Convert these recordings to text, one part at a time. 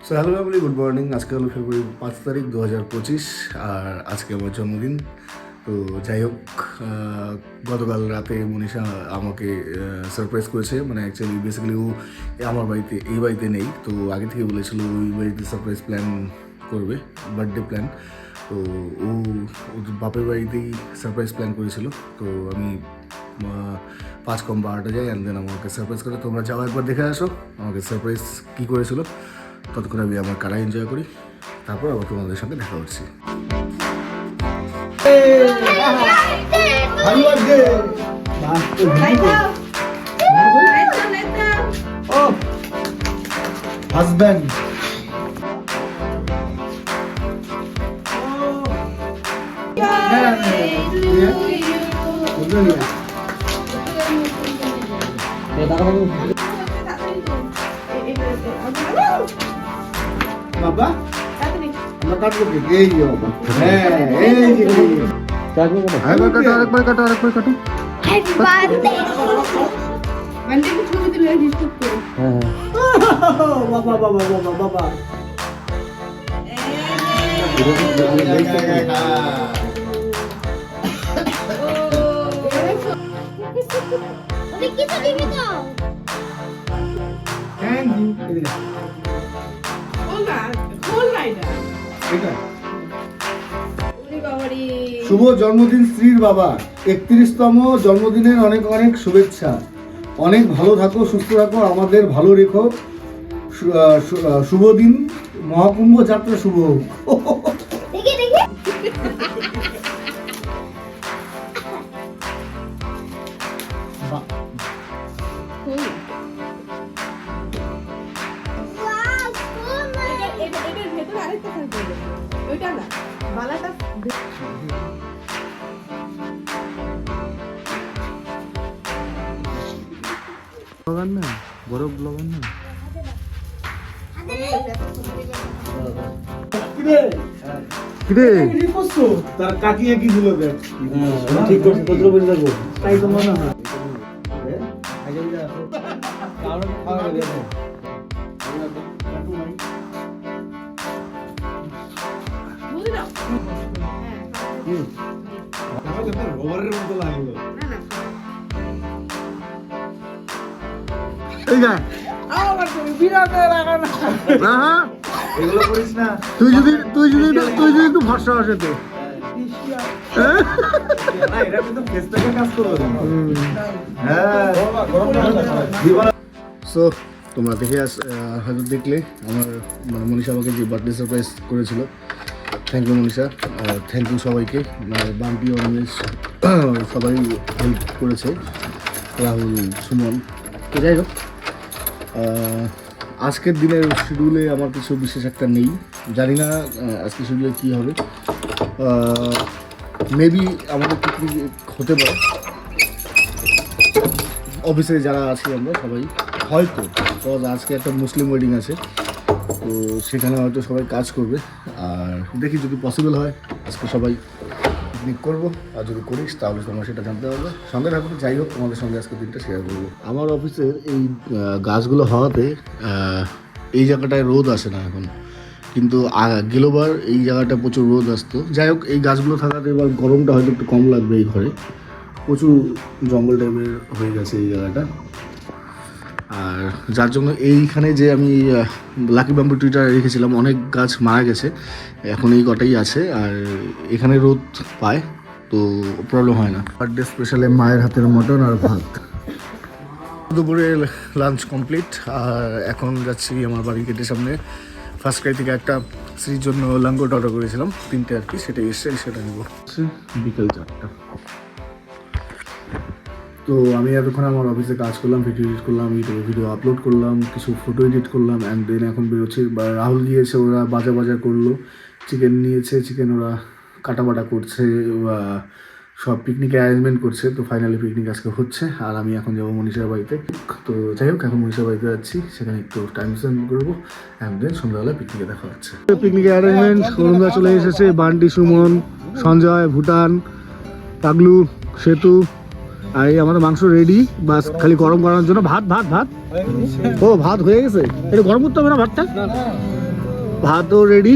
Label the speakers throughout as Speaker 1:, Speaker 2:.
Speaker 1: So hello family, good morning. আজকে হলো ফেব্রুয়ারি 5 তারিখ 2025 আর আজকে আমার জন্মদিন। তো যাই হোক, গতকাল রাতে মনীষা আমাকে সারপ্রাইজ করেছে। মানে অ্যাকচুয়ালি বেসিক্যালি ও আমার বাড়িতে এই বাড়িতে নেই, তো আগে থেকে বলেছিল ওই বাড়িতে সারপ্রাইজ প্ল্যান করবে, বার্থডে প্ল্যান। তো ও ওর বাপের বাড়িতেই সারপ্রাইজ প্ল্যান করেছিল। তো আমি 5-12টা যাই অ্যান্ড দেন আমাকে সারপ্রাইজ করে। তোমরা যাও একবার দেখে আসো আমাকে সারপ্রাইজ কী করেছিল। ততক্ষণ আমি আমার কারা এনজয় করি, তারপর আবার তোমাদের সঙ্গে দেখা হচ্ছে।
Speaker 2: হাজব্যান্ড বাবা আমরা কাটবো কি? এই যে বাবা, হ্যাঁ এই যে
Speaker 1: আরেকবার কাটো।
Speaker 3: হ্যাপি বার্থডে মানে ছবি তুলে ডিস্টার্ব করো।
Speaker 2: বাবা বাবা বাবা বাবা
Speaker 3: দেখি তো দিবি তো
Speaker 2: থ্যাংক ইউ। শুভ জন্মদিন স্ত্রীর বাবা, 31তম জন্মদিনের অনেক অনেক শুভেচ্ছা। অনেক ভালো থাকো, সুস্থ থাকো, আমাদের ভালো রেখো। শুভ দিন, মহাকুম্ভ যাত্রা শুভ হোক।
Speaker 3: দেখি ওয়াও সো নাইস।
Speaker 4: এটার ভেতরে আরেকটা থাকবে, ওইটা না বালাটা।
Speaker 1: ব্লগার না, বড় ব্লগার না। কিরে
Speaker 2: কি করছো? তার কাকিয়া কি দিল দেখ। ঠিক করছি, কত বলে যাবো তাই তো মনে হয়।
Speaker 4: বুঝলি না?
Speaker 2: রবারের মতো লাগলো।
Speaker 4: না না
Speaker 1: এই যা
Speaker 4: আবার তুমি বিরাটে লাগানো।
Speaker 1: হ্যাঁ,
Speaker 2: এগুলো করিস না।
Speaker 1: তুই যদি একটু ভরসা আসে তো।
Speaker 2: না, এটা কিন্তু ফেস থেকে কাজ করবে। হ্যাঁ
Speaker 1: সো তোমরা দেখে হয়তো দেখলে আমার মানে মনীষা আমাকে যে বার্থডে সারপ্রাইজ করেছিল। Thank you Manisha, thank you সবাইকে। মানে বান্টি, অনিমেষ সবাই হেল্প করেছে, রাহুল, সুমন। তো যাই হোক, আজকের দিনের শিডিউলে আমার কিছু বিশেষ একটা নেই, জানি না আজকে শিডিউলে কী হবে। মেবি আমাদের পিকনিক হতে পারে, অফিসে যারা আছি আমরা সবাই হয়তো, বিকজ আজকে একটা মুসলিম ওয়েডিং আছে, তো সেখানে হয়তো সবাই কাজ করবে। আর দেখি যদি পসিবল হয় আজকে সবাই পিকনিক করবো, আর যদি করিস তাহলে তোমরা সেটা জানতে পারবে, সঙ্গে থাকবে। যাই হোক, তোমাদের সঙ্গে আজকে দিনটা শেয়ার করবো। আমার অফিসের এই গাছগুলো হওয়াতে এই জায়গাটায় রোদ আসে না এখন, কিন্তু গেলোবার এই জায়গাটা প্রচুর রোদ আসতো। যাই হোক, এই গাছগুলো থাকাতে এবার গরমটা হয়তো একটু কম লাগবে। এই ঘরে প্রচুর জঙ্গল টাইপের হয়ে গেছে এই জায়গাটা, আর যার জন্য এইখানে যে আমি লাকি ব্যাম্বু ট্রিটা রেখেছিলাম, অনেক গাছ মারা গেছে, এখন এই কটাই আছে। আর এখানে রোদ পায়, তো প্রবলেম হয় না। বার্থডে স্পেশালে মায়ের হাতের মটন আর ভাত। দুপুরে লাঞ্চ কমপ্লিট, আর এখন যাচ্ছি আমার বাড়ি গেটের সামনে। ফার্স্ট ক্রাই থেকে একটা স্ত্রীর জন্য লাঙ্গোট অর্ডার করেছিলাম, 3টে আর কি, সেটা এসছে, সেটা নিব। বিকেল 4টা। তো আমি এতক্ষণ আমার অফিসে কাজ করলাম, ভিডিও এডিট করলাম, ভিডিও আপলোড করলাম, কিছু ফটো এডিট করলাম, অ্যান্ড দেন এখন বেরোচ্ছি। রাহুল গিয়েছে, ওরা বাজা করলো, চিকেন নিয়েছে, চিকেন ওরা কাটাবাটা করছে, সব পিকনিকে অ্যারেঞ্জমেন্ট করছে। তো ফাইনালি পিকনিক আজকে হচ্ছে, আর আমি এখন যাবো মনীষার বাড়িতে। তো যাই হোক, এখন মনীষার বাড়িতে যাচ্ছি, সেখানে একটু টাইম স্পেন্ড করবো, অ্যান্ড দেন সন্ধ্যাবেলা পিকনিকে দেখা হচ্ছে। পিকনিকে অ্যারেঞ্জমেন্ট করুণদা চলে এসেছে, বান্টি, সুমন, সঞ্জয়, ভুটান, পাগলু, সেতু, আর এই আমাদের মাংস রেডি, বাস খালি গরম করানোর জন্য। ভাত ও ভাত হয়ে গেছে, এটা গরম করতে হবে না ভাতটা? ভাতও রেডি,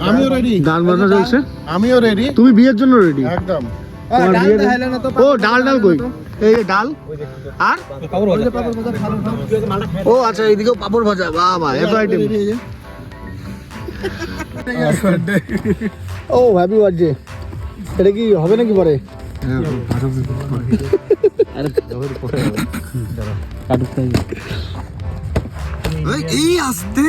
Speaker 2: আমিও রেডি,
Speaker 1: গান বাজনা চলছে,
Speaker 2: আমিও রেডি
Speaker 1: তুমি বিয়ের জন্য রেডি?
Speaker 2: একদম।
Speaker 1: তোমার বিয়ের ও ডাল ডাল কই? এই যে ডাল আর ও আচ্ছা, এইদিকেও পাপড় ভাজা। বাহ বাহ, এত আইটেম। ও হ্যাপি বার্থডে। এটা কি হবে নাকি পরে? এই আসতে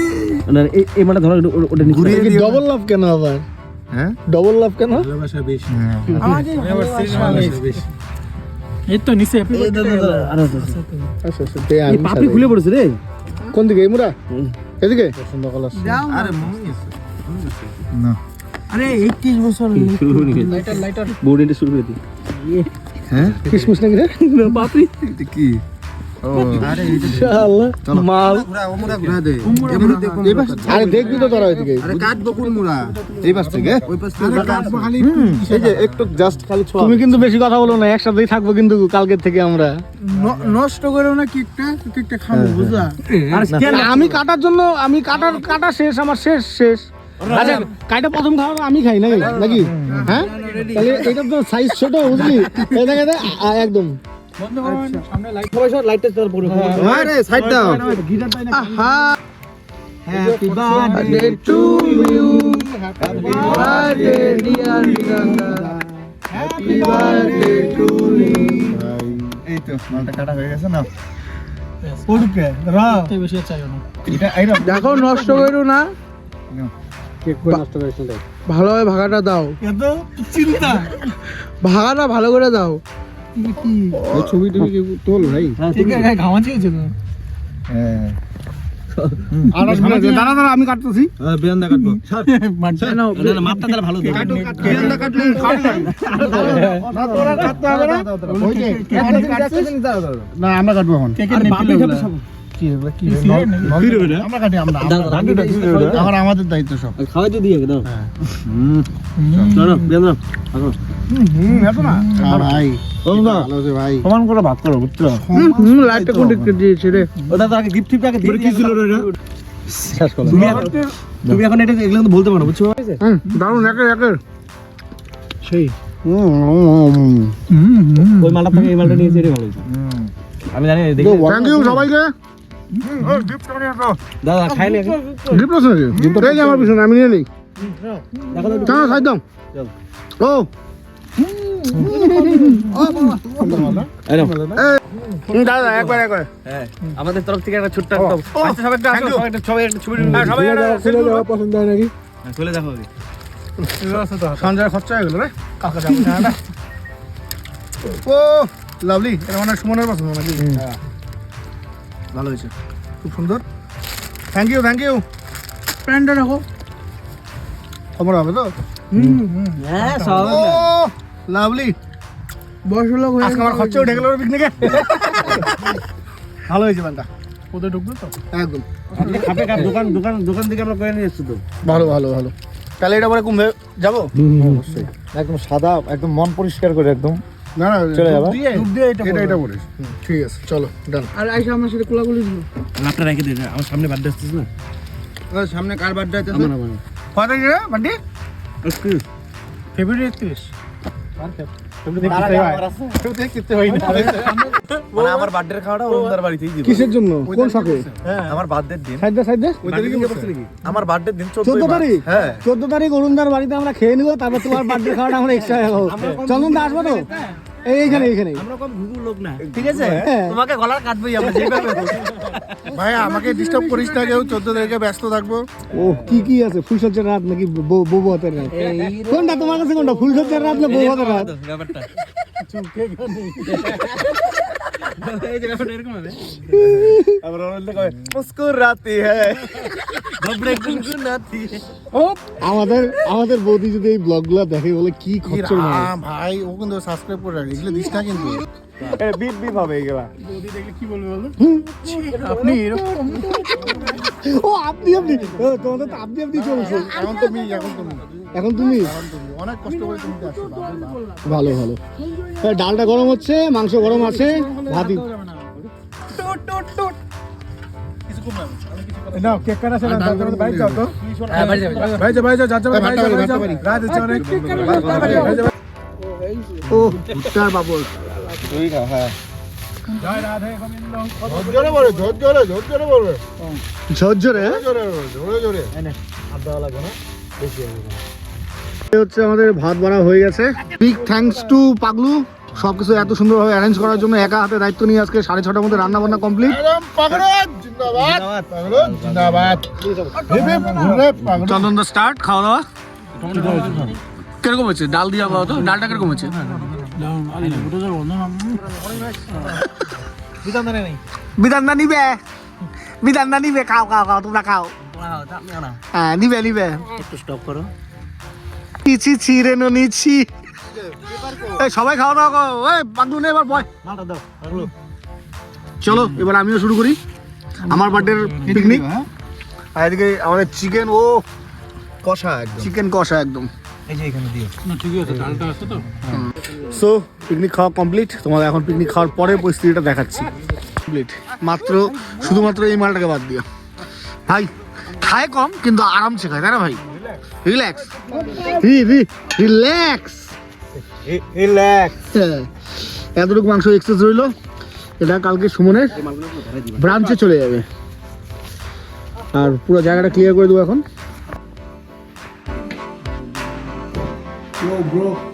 Speaker 1: ডবল লাভ কেন আবার?
Speaker 2: হ্যাঁ,
Speaker 1: ডবল লাভ কেন?
Speaker 2: ভালোবাসা বেশি।
Speaker 5: এই তো নিচে
Speaker 1: আচ্ছা আচ্ছা, পাপড়ি খুলে পড়েছে রে। কোন দিকে? এই মুরা এদিকে? পছন্দ কলাস।
Speaker 2: আরে না,
Speaker 5: আরে 21 বছর লাইটার বোর্ড এটা শুরু করে দি।
Speaker 2: হ্যাঁ
Speaker 1: কিসমিস নাকি রে?
Speaker 5: পাপড়ি
Speaker 2: এটা কি? ও আরে
Speaker 1: ইনশাআল্লাহ মাল।
Speaker 2: ঘুরা দে।
Speaker 1: আরে দেখবি তো তোরা ওইদিকে।
Speaker 2: আরে কাটবো কোন মুড়া? এই পাশ থেকে? ওই পাশ থেকে কাটবো খালি।
Speaker 1: এই যে একটু জাস্ট খালি ছোঁয়া। তুমি কিন্তু বেশি কথা বলো না, একসাথেই থাকবো কিন্তু কালকের থেকে আমরা।
Speaker 5: নষ্ট করো না কেকটা খাবো বুঝলা। আর
Speaker 1: না, আমি কাটার জন্য আমি কাটা শেষ, আমার শেষ। আচ্ছা কাইটা প্রথম খাওয়া আমি খাই নাকি নাকি? হ্যাঁ তাহলে এটা তো সাইজ ছোট, বুঝলি? এটা একদম
Speaker 5: বন্ধ করো, সামনে লাইট সবাই সব লাইটটা তোর পড়ে।
Speaker 2: আরে সাইড দাও।
Speaker 1: আহা happy birthday to you, happy birthday dear Niranjana, happy birthday to you.
Speaker 2: এই তো মালটা কাটা হয়ে গেছে না?
Speaker 5: পড়ুকে বেশি চাইও না।
Speaker 2: এটা
Speaker 5: দেখো নষ্ট করো না,
Speaker 1: কেক করে নষ্ট করিস না।
Speaker 5: ভালোভাবে ভাগাটা দাও। এত চিন্তা, ভাগাটা ভালো করে দাও।
Speaker 1: এই ছবি তুমি কি তোল ভাই?
Speaker 5: ঠিক আছে, ঘামাচ্ছি হয়েছে তো।
Speaker 2: হ্যাঁ,
Speaker 1: দাঁড়া আমি কাটতেছি।
Speaker 2: বেয়ান্দা কাটবো।
Speaker 5: মাপটা তাহলে ভালো দেবে।
Speaker 2: বেয়ান্দা কাটলে না, তোরা কাটতে হবে না। ওই যে না, আমরা কাটবো এখন। কি হবে? কি হবে? আমরা কাটি, আমরা এখন আমাদের দায়িত্ব সব।
Speaker 1: খাওয়াই তো দিয়ে দাও।
Speaker 2: চলো বেয়ান্দা এত না ভাই, ভালো আছে ভাই।
Speaker 1: সমান করে ভাগ করো, বুঝছো?
Speaker 5: লাইটটা কোন দিক দিয়েছে রে?
Speaker 1: ওটা তো আগে গিফট আগে দিয়ে কি ছিল রে? শেষ করো। তুমি এখন এটা এগুলো তো বলতে পারো, বুঝছো?
Speaker 5: দারুন একের সেই।
Speaker 1: ওই মালটা থেকে এই মালটা নিয়েছি, এটা ভালো হয়েছে। আমি জানি।
Speaker 5: থ্যাংক ইউ সবাইকে।
Speaker 1: দাদা খাইলে
Speaker 5: গিফট আছে নাকি? এই যে আমার পিছনে, আমি নিয়ে নিই। চলো খাই দাও। ও দাদা একবার
Speaker 1: আমাদের তরফ থেকে একটা ছোট্ট
Speaker 5: পছন্দ হয় নাকি?
Speaker 1: চলে দেখো।
Speaker 5: সঞ্জয় খরচা হয়ে গেল রে। কাকা যাবে। ও লাভলি, এটা মানে সুমনের পছন্দ নাকি? ভালো হয়েছে, খুব সুন্দর। Thank you. প্যান্টটা রাখো, খবর হবে তো?
Speaker 1: হ্যাঁ
Speaker 5: ও লাভলি, বয়স লোক হয়ে আজকে আমার খরচা উঠে গেল পিকনিকে। ভালো হয়েছে প্যান্টটা। কোথায় ঢুকবে তো একদম
Speaker 1: দোকান থেকে আমরা করে নিয়ে এসছি তো।
Speaker 5: ভালো। তাহলে এটা পরে কুম্ভে যাবো?
Speaker 2: অবশ্যই একদম সাদা, একদম মন পরিষ্কার করে একদম।
Speaker 5: না
Speaker 2: চলে যাবা?
Speaker 5: ডুব দিয়ে এটা পড়িস। ঠিক আছে, চলো ডান। আর আইসা আমার সাথে কোলাকুলি দিল।
Speaker 1: লাপটা রেখে দে, আমার সামনে বার্থডে আসছিস না?
Speaker 5: সামনে কার বার্থডে আছে?
Speaker 1: আমার
Speaker 5: কত তারিখে বার্থডে? ফেব্রুয়ারি 31।
Speaker 1: মানে আমার বার্থডে খাওয়াটা ওর বাড়িতেই দিব।
Speaker 5: কিসের জন্য? কোন শখে?
Speaker 1: আমার বার্থডের দিন।
Speaker 5: সাইড দে।
Speaker 1: আমার বার্থডের দিন
Speaker 5: 14 তারিখ।
Speaker 1: হ্যাঁ
Speaker 5: 14 তারিখ অরুণদার বাড়িতে আমরা খেয়ে নিব, তারপর তোমার বার্থডে খাওয়াটা আমরা এক্সট্রা খাবো। চন্দন দা আসবো তো? এইখানে।
Speaker 1: আমরা কম ঘুঘু লোক না, ঠিক আছে?
Speaker 5: হ্যাঁ।
Speaker 1: তোমাকে গলার কাটবই আমরা যেভাবে।
Speaker 5: ভাই আমাকে ডিস্টার্ব করিস না কেউ, 14 তারিখে ব্যস্ত থাকবো। ও কি আছে? ফুলসজ্জার রাত নাকি বউ ভাতের রাত? কোনটা তোমার কাছে, কোনটা ফুলসজ্জার রাত না বউ ভাতের রাত?
Speaker 1: ব্যাপারটা এই যে ব্যাপারটা এরকম হবে। আবার বলতে কবে মুস্কুরাতি হ্যায় ঘবরে গুনগুনাতি।
Speaker 5: ও আমাদের বৌদি যদি এই ব্লগগুলো দেখে বলে কি খরচ না
Speaker 2: ভাই, ও কিন্তু সাবস্ক্রাইব করে রাখে, এগুলো দিস না কিন্তু।
Speaker 1: বিপ হবে এগুলা।
Speaker 5: বৌদি দেখলে কি বলবে বলো? আপনি এরকম ও আপনি তোমাদের তো আপনি চলছে। এখন তুমি
Speaker 2: অনেক কষ্ট করে তুমি আসছো।
Speaker 5: ভালো ডালটা গরম হচ্ছে, মাংস গরম আছে, ভাতই নাও কেক কাটা শেষ বাইরে যাও তো বাইরে যাও যাচ্ছে রাত হচ্ছে অনেক
Speaker 1: ও ভুট্টার বাবর
Speaker 5: জয় রাধে গোবিন্দ
Speaker 1: ঝরঝরে হচ্ছে আমাদের ভাত বাড়া হয়ে গেছে। বিগ থ্যাঙ্কস টু পাগলু সবকিছু এত সুন্দরভাবে অ্যারেঞ্জ করার জন্য। একা হাতে দায়িত্ব নিয়ে আজকে 6:30টার মধ্যে রান্না বান্না কমপ্লিট। চন্দন দা স্টার্ট খাওয়া দাওয়া কিরকম হচ্ছে? ডাল দিয়া খাওয়া তো, ডালটা কিরকম হচ্ছে? বিধানদা নিবে, বিধানদা নিবে, খাও খাও খাও, তোমরা খাও। হ্যাঁ নিবে নিবে, একটু স্টপ করো। ছি ছি রে নিচ্ছি, সবাই খাওয়া দাওয়া করো। এই পাগলু নে এবার বয়, চলো এবার আমিও শুরু করি আমার বার্থডের পিকনিক। আর এদিকে আমাদের চিকেন, ও কষা, চিকেন কষা একদম। সো পিকনিক খাওয়া কমপ্লিট। তোমাদের এখন পিকনিক খাওয়ার পরে পরিস্থিতিটা দেখাচ্ছি। কমপ্লিট মাত্র, শুধুমাত্র এই মালটাকে বাদ দিয়ে। ভাই খায় কম কিন্তু আরামসে খায়, তাই না ভাই? Relax relax relax. এতটুকু মাংস এক্সেস রইলো, এটা কালকে সুমনের ব্রাঞ্চে চলে যাবে। আর পুরো জায়গাটা ক্লিয়ার করে দেবো এখন।
Speaker 2: Yo, bro.